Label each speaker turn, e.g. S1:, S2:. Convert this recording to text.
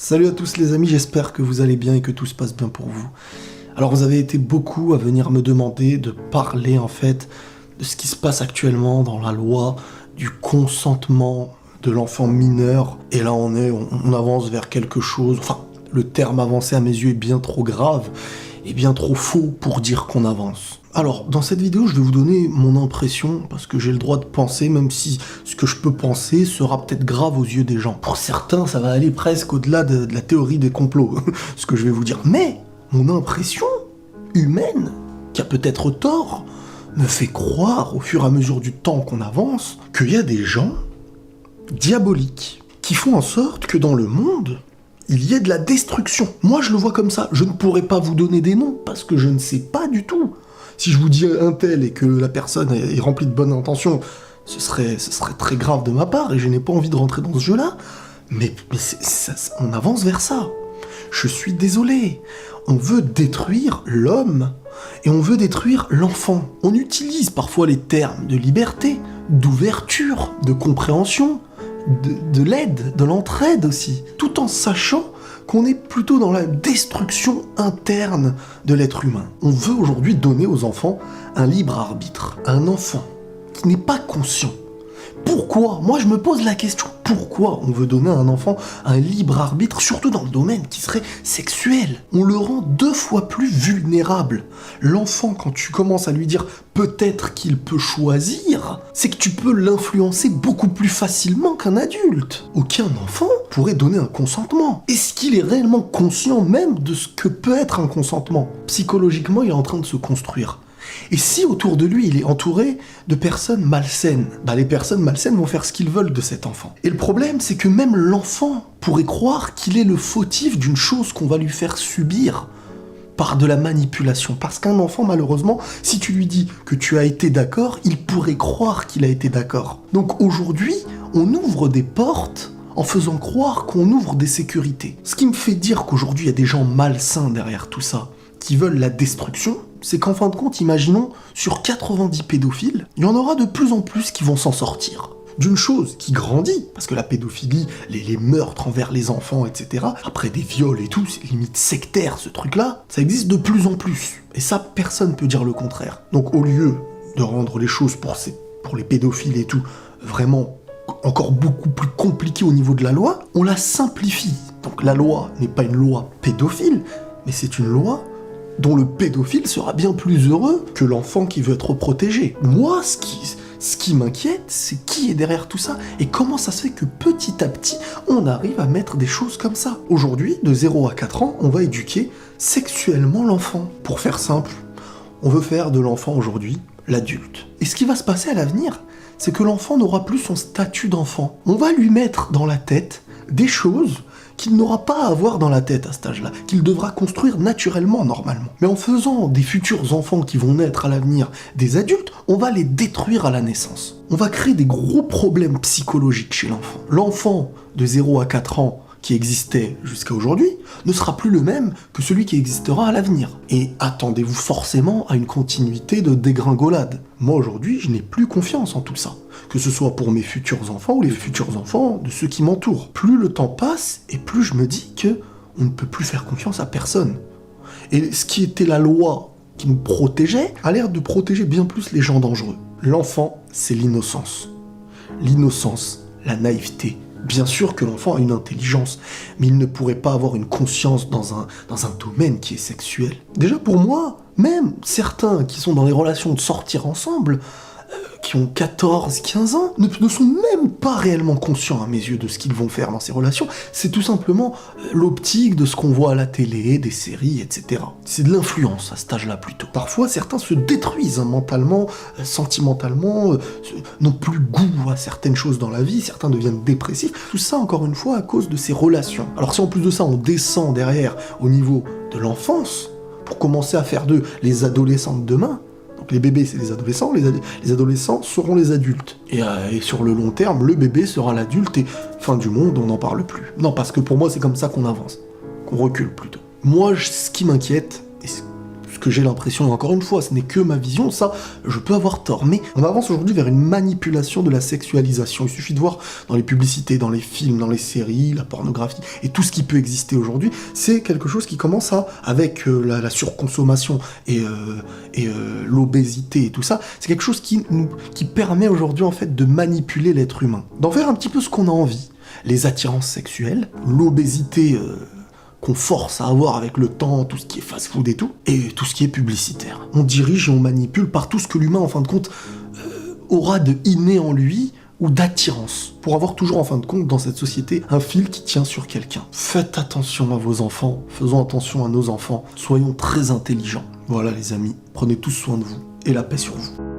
S1: Salut à tous les amis, j'espère que vous allez bien et que tout se passe bien pour vous. Alors vous avez été beaucoup à venir me demander de parler en fait de ce qui se passe actuellement dans la loi du consentement de l'enfant mineur. Et là on avance vers quelque chose, enfin le terme avancé à mes yeux est bien trop grave et bien trop faux pour dire qu'on avance. Alors, dans cette vidéo, je vais vous donner mon impression, parce que j'ai le droit de penser, même si ce que je peux penser sera peut-être grave aux yeux des gens. Pour certains, ça va aller presque au-delà de la théorie des complots, ce que je vais vous dire. Mais, mon impression humaine, qui a peut-être tort, me fait croire, au fur et à mesure du temps qu'on avance, qu'il y a des gens diaboliques, qui font en sorte que dans le monde, il y ait de la destruction. Moi, je le vois comme ça. Je ne pourrais pas vous donner des noms, parce que je ne sais pas du tout. Si je vous dis un tel et que la personne est remplie de bonnes intentions, ce serait très grave de ma part et je n'ai pas envie de rentrer dans ce jeu-là. Mais on avance vers ça. Je suis désolé. On veut détruire l'homme et on veut détruire l'enfant. On utilise parfois les termes de liberté, d'ouverture, de compréhension, de l'aide, de l'entraide aussi, tout en sachant qu'on est plutôt dans la destruction interne de l'être humain. On veut aujourd'hui donner aux enfants un libre arbitre. Un enfant qui n'est pas conscient. Pourquoi? Moi je me pose la question, pourquoi on veut donner à un enfant un libre arbitre, surtout dans le domaine qui serait sexuel? On le rend 2 fois plus vulnérable. L'enfant, quand tu commences à lui dire peut-être qu'il peut choisir, c'est que tu peux l'influencer beaucoup plus facilement qu'un adulte. Aucun enfant pourrait donner un consentement. Est-ce qu'il est réellement conscient même de ce que peut être un consentement? Psychologiquement, il est en train de se construire. Et si autour de lui, il est entouré de personnes malsaines, les personnes malsaines vont faire ce qu'ils veulent de cet enfant. Et le problème, c'est que même l'enfant pourrait croire qu'il est le fautif d'une chose qu'on va lui faire subir par de la manipulation. Parce qu'un enfant, malheureusement, si tu lui dis que tu as été d'accord, il pourrait croire qu'il a été d'accord. Donc aujourd'hui, on ouvre des portes en faisant croire qu'on ouvre des sécurités. Ce qui me fait dire qu'aujourd'hui, il y a des gens malsains derrière tout ça, qui veulent la destruction, c'est qu'en fin de compte, imaginons, sur 90 pédophiles, il y en aura de plus en plus qui vont s'en sortir. D'une chose qui grandit, parce que la pédophilie, les meurtres envers les enfants, etc., après des viols et tout, c'est limite sectaire ce truc-là, ça existe de plus en plus. Et ça, personne peut dire le contraire. Donc au lieu de rendre les choses pour les pédophiles et tout, vraiment encore beaucoup plus compliquées au niveau de la loi, on la simplifie. Donc la loi n'est pas une loi pédophile, mais c'est une loi dont le pédophile sera bien plus heureux que l'enfant qui veut être protégé. Moi, ce qui m'inquiète, c'est qui est derrière tout ça et comment ça se fait que petit à petit, on arrive à mettre des choses comme ça. Aujourd'hui, de 0 à 4 ans, on va éduquer sexuellement l'enfant. Pour faire simple, on veut faire de l'enfant aujourd'hui l'adulte. Et ce qui va se passer à l'avenir, c'est que l'enfant n'aura plus son statut d'enfant. On va lui mettre dans la tête des choses qu'il n'aura pas à avoir dans la tête à cet âge-là, qu'il devra construire naturellement, normalement. Mais en faisant des futurs enfants qui vont naître à l'avenir des adultes, on va les détruire à la naissance. On va créer des gros problèmes psychologiques chez l'enfant. L'enfant de 0 à 4 ans qui existait jusqu'à aujourd'hui ne sera plus le même que celui qui existera à l'avenir. Et attendez-vous forcément à une continuité de dégringolade. Moi aujourd'hui, je n'ai plus confiance en tout ça. Que ce soit pour mes futurs enfants ou les futurs enfants de ceux qui m'entourent. Plus le temps passe, et plus je me dis que on ne peut plus faire confiance à personne. Et ce qui était la loi qui nous protégeait, a l'air de protéger bien plus les gens dangereux. L'enfant, c'est l'innocence. L'innocence, la naïveté. Bien sûr que l'enfant a une intelligence, mais il ne pourrait pas avoir une conscience dans un domaine qui est sexuel. Déjà pour moi, même certains qui sont dans les relations de sortir ensemble, qui ont 14, 15 ans, ne sont même pas réellement conscients à mes yeux de ce qu'ils vont faire dans ces relations. C'est tout simplement l'optique de ce qu'on voit à la télé, des séries, etc. C'est de l'influence à cet âge-là plutôt. Parfois, certains se détruisent mentalement, sentimentalement, n'ont plus goût à certaines choses dans la vie, certains deviennent dépressifs. Tout ça, encore une fois, à cause de ces relations. Alors si en plus de ça, on descend derrière au niveau de l'enfance, pour commencer à faire d'eux les adolescents de demain, les bébés, c'est les adolescents, les adolescents seront les adultes. Et sur le long terme, le bébé sera l'adulte et fin du monde, on n'en parle plus. Non, parce que pour moi, c'est comme ça qu'on avance, qu'on recule plutôt. Moi, ce qui m'inquiète, et ce que j'ai l'impression, et encore une fois, ce n'est que ma vision, ça, je peux avoir tort, mais on avance aujourd'hui vers une manipulation de la sexualisation. Il suffit de voir dans les publicités, dans les films, dans les séries, la pornographie, et tout ce qui peut exister aujourd'hui, c'est quelque chose qui commence avec la surconsommation et l'obésité et tout ça, c'est quelque chose qui permet aujourd'hui en fait de manipuler l'être humain, d'en faire un petit peu ce qu'on a envie. Les attirances sexuelles, l'obésité qu'on force à avoir avec le temps, tout ce qui est fast-food et tout ce qui est publicitaire. On dirige et on manipule par tout ce que l'humain, en fin de compte, aura de inné en lui ou d'attirance, pour avoir toujours, en fin de compte, dans cette société, un fil qui tient sur quelqu'un. Faites attention à vos enfants, faisons attention à nos enfants, soyons très intelligents. Voilà les amis, prenez tous soin de vous, et la paix sur vous.